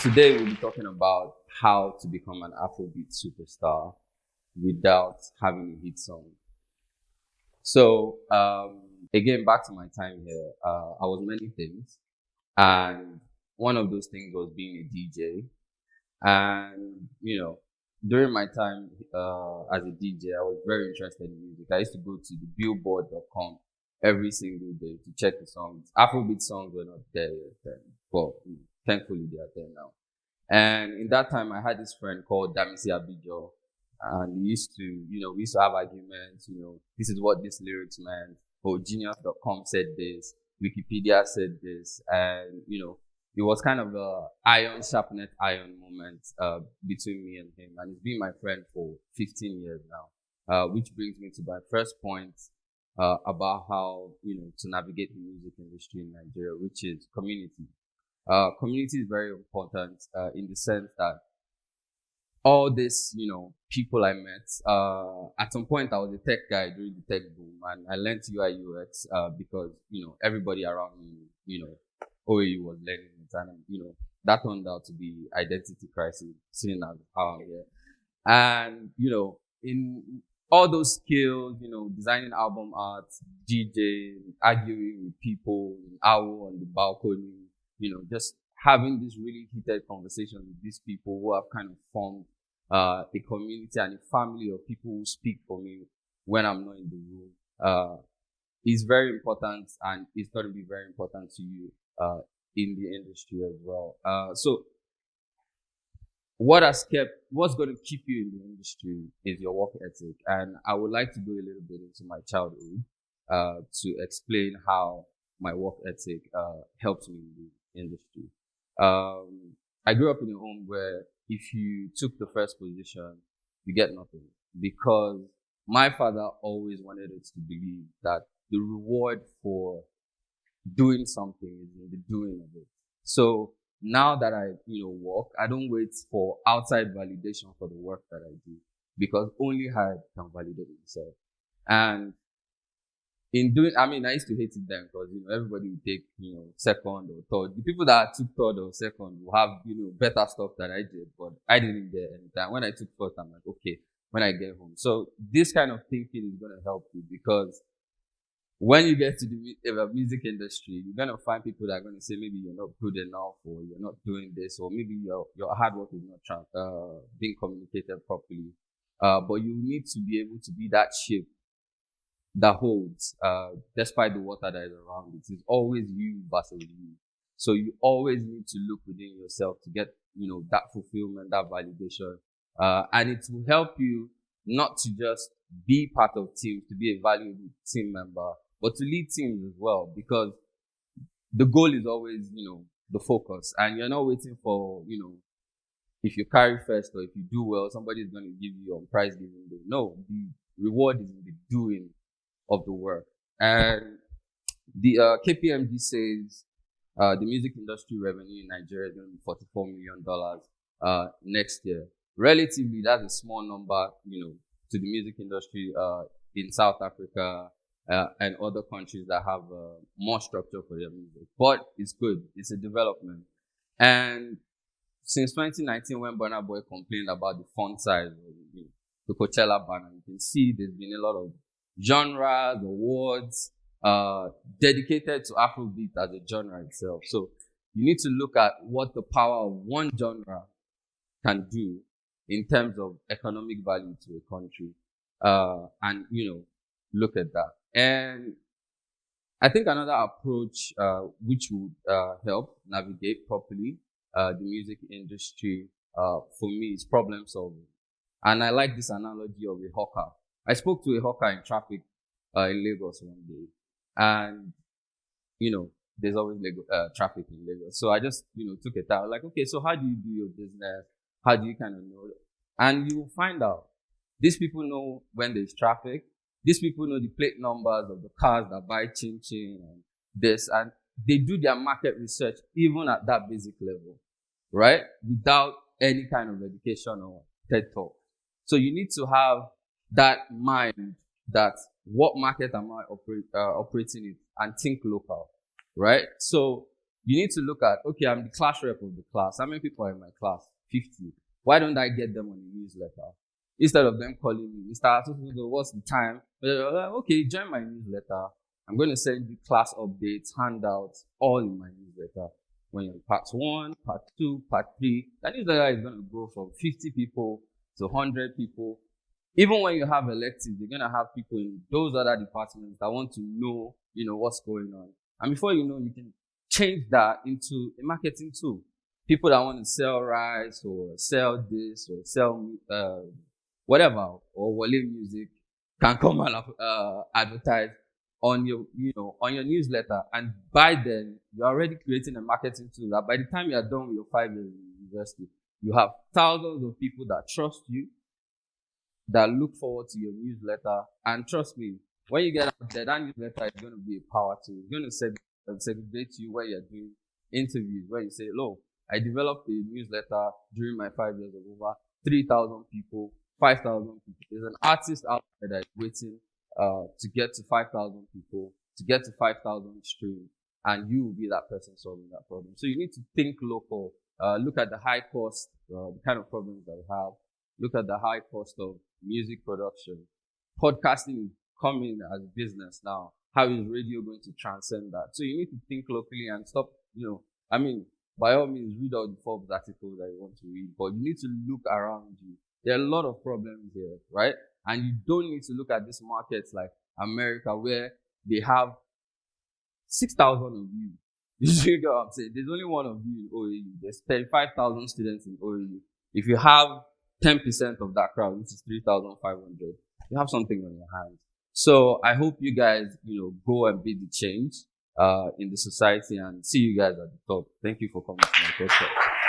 Today we'll be talking about how to become an Afrobeat superstar without having a hit song. So again, back to my time here, I was many things, and one of those things was being a DJ. And during my time as a DJ, I was very interested in music. I used to go to the Billboard.com every single day to check the songs. Afrobeat songs were not there yet then, but thankfully they are there now. And in that time, I had this friend called Damisi Abijo, and we used to have arguments. This is what this lyrics meant. Oh, Genius.com said this, Wikipedia said this, and it was kind of a iron sharpened iron moment between me and him, and he's been my friend for 15 years now. Which brings me to my first point about how to navigate the music industry in Nigeria, which is community. Community is very important in the sense that all these, people I met, at some point I was a tech guy during the tech boom, and I learned UI UX because, everybody around me, OAU was learning it, and, that turned out to be identity crisis, seeing as how I'm here. And, in all those skills, designing album art, DJing, arguing with people in AU on the balcony, just having this really heated conversation with these people who have kind of formed a community and a family of people who speak for me when I'm not in the room is very important, and it's going to be very important to you in the industry as well. So what's going to keep you in the industry is your work ethic, and I would like to go a little bit into my childhood to explain how my work ethic helps me in the industry. I grew up in a home where if you took the first position, you get nothing, because my father always wanted us to believe that the reward for doing something is in the doing of it. So now that I, work, I don't wait for outside validation for the work that I do, because only I can validate myself. And in doing, I used to hate it then because, everybody would take, second or third. The people that took third or second will have, better stuff than I did, but I didn't get anything. When I took first, I'm like, okay, when I get home. So this kind of thinking is going to help you, because when you get to the music industry, you're going to find people that are going to say maybe you're not good enough, or you're not doing this, or maybe your hard work is not being communicated properly. But you need to be able to be that ship that holds, despite the water that is around it. It's always you versus you. So you always need to look within yourself to get, that fulfillment, that validation. And it will help you not to just be part of teams, to be a valuable team member, but to lead teams as well, because the goal is always, the focus. And you're not waiting for, if you carry first or if you do well, somebody's going to give you your prize giving day. No, the reward is in the doing of the work. And the KPMG says the music industry revenue in Nigeria is going to be $44 million next year. Relatively, that's a small number, to the music industry in South Africa and other countries that have more structure for their music. But it's good. It's a development. And since 2019, when Burna Boy complained about the font size of the Coachella banner, you can see there's been a lot of genres, awards, dedicated to Afrobeat as a genre itself. So you need to look at what the power of one genre can do in terms of economic value to a country, and look at that. And I think another approach which would help navigate properly the music industry for me is problem solving. And I like this analogy of a hawker. I spoke to a hawker in traffic in Lagos one day, and there's always traffic in Lagos. So I just took it out, like, okay, so how do you do your business? How do you kind of know? And you will find out these people know when there's traffic. These people know the plate numbers of the cars that buy chin chin and this, and they do their market research even at that basic level, right? Without any kind of education or TED talk. So you need to have that mind that what market am I operating in, and think local, right? So You need to look at, okay, I'm the class rep of the class. How many people are in my class? 50. Why don't I get them on a newsletter? Instead of them calling me, Mr. Asusu, what's the time? Okay, join my newsletter. I'm going to send you class updates, handouts, all in my newsletter. When you're in part 1, part 2, part 3, that newsletter is going to grow from 50 people to 100 people. Even when you have electives, you're going to have people in those other departments that want to know, what's going on. And before you know, you can change that into a marketing tool. People that want to sell rice or sell this or sell whatever, or Wale music can come and advertise on your, on your newsletter. And by then, you're already creating a marketing tool that by the time you are done with your 5 years in university, you have thousands of people that trust you, that look forward to your newsletter. And trust me, when you get out there, that newsletter is going to be a power tool. It's going to segregate you when you're doing interviews, where you say, look, I developed a newsletter during my 5 years of over 3,000 people, 5,000 people. There's an artist out there that is waiting to get to 5,000 people, to get to 5,000 streams, and you will be that person solving that problem. So you need to think local, look at the high cost, the kind of problems that we have, look at the high cost of music production. Podcasting is coming as a business now. How is radio going to transcend that? So you need to think locally and stop, by all means, read all the Forbes articles that you want to read, but you need to look around you. There are a lot of problems here, right? And you don't need to look at these markets like America, where they have 6,000 of you. You get what I'm saying? There's only one of you in OAU. There's 35,000 students in OAU. If you have 10% of that crowd, which is 3,500, you have something on your hands. So I hope you guys, go and be the change in the society, and see you guys at the top. Thank you for coming to my podcast.